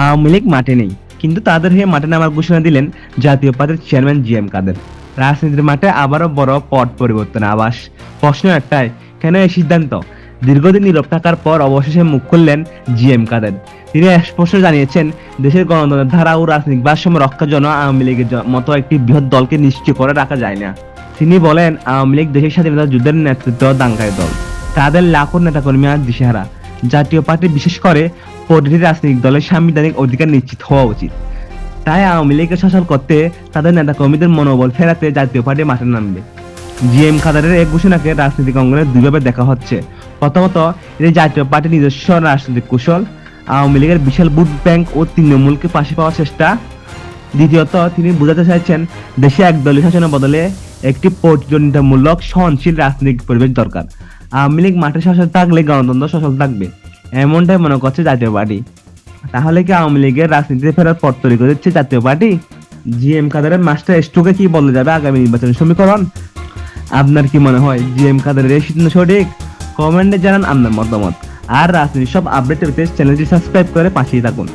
আওয়ামী লীগ মাঠে নেই, কিন্তু তাদের হয়ে মাঠে নামার ঘোষণা দিলেন জাতীয় পার্টির চেয়ারম্যান জি এম কাদের। রাজনীতির মাঠে আবারও বড় পট পরিবর্তনের আভাস। প্রশ্ন একটাই, কেন এই সিদ্ধান্ত? দীর্ঘদিন নীরব থাকার পর অবশেষে মুখ খুললেন জি এম কাদের। তিনি স্পষ্ট জানিয়েছেন, দেশের গণতন্ত্রের ধারা ও রাজনৈতিক ভারসাম্য রক্ষার জন্য আওয়ামী লীগের মতো একটি বৃহৎ দলকে নিষ্ক্রিয় করে রাখা যায় না। তিনি বলেন, আওয়ামী লীগ দেশের স্বাধীনতা যুদ্ধের নেতৃত্ব দানকারী দল। তাদের লাখো নেতাকর্মী আজ দিশেহারা। জাতীয় পার্টি বিশেষ করে প্রতিটি রাজনৈতিক দলের সাংবিধানিক অধিকার নিশ্চিত হওয়া উচিত। তাই আওয়ামী লীগকে শাসন করতে, তাদের নেতাকর্মীদের মনোবল ফেরাতে জাতীয় পার্টি মাঠে নামবে। জি এম কাদারের এই ঘোষণাকে রাজনৈতিক অঙ্গনে দুইভাবে দেখা হচ্ছে। প্রথমত, এটি জাতীয় পার্টির নিজস্ব রাজনৈতিক কৌশল, আওয়ামী লীগের বিশাল ভোট ব্যাংক ও তৃণমূলকে পাশে পাওয়ার চেষ্টা। দ্বিতীয়ত, তিনি বোঝাতে চাইছেন, দেশে একদলীয় শাসনের বদলে একটি প্রতিদ্বন্দ্বিতামূলক সহনশীল রাজনৈতিক পরিবেশ দরকার। আওয়ামী লীগ মাঠে সচল থাকলে গণতন্ত্র সচল থাকবে, এমনটাই মনে করছে জাতীয় পার্টি। তাহলে কি আওয়ামী লীগের রাজনীতিতে ফেরার পথ তৈরি করে দিচ্ছে জাতীয় পার্টি? জি এম কাদারের মাস্টার স্ট্রোকে কি বদলে যাবে আগামী নির্বাচনের সমীকরণ? আপনার কি মনে হয় জি এম কাদারের এই সিদ্ধান্ত সঠিক? কমেন্টে জানান আপনার মতামত। আর রাজনীতির সব আপডেট পেতে চ্যানেলটি সাবস্ক্রাইব করে পাশেই থাকুন।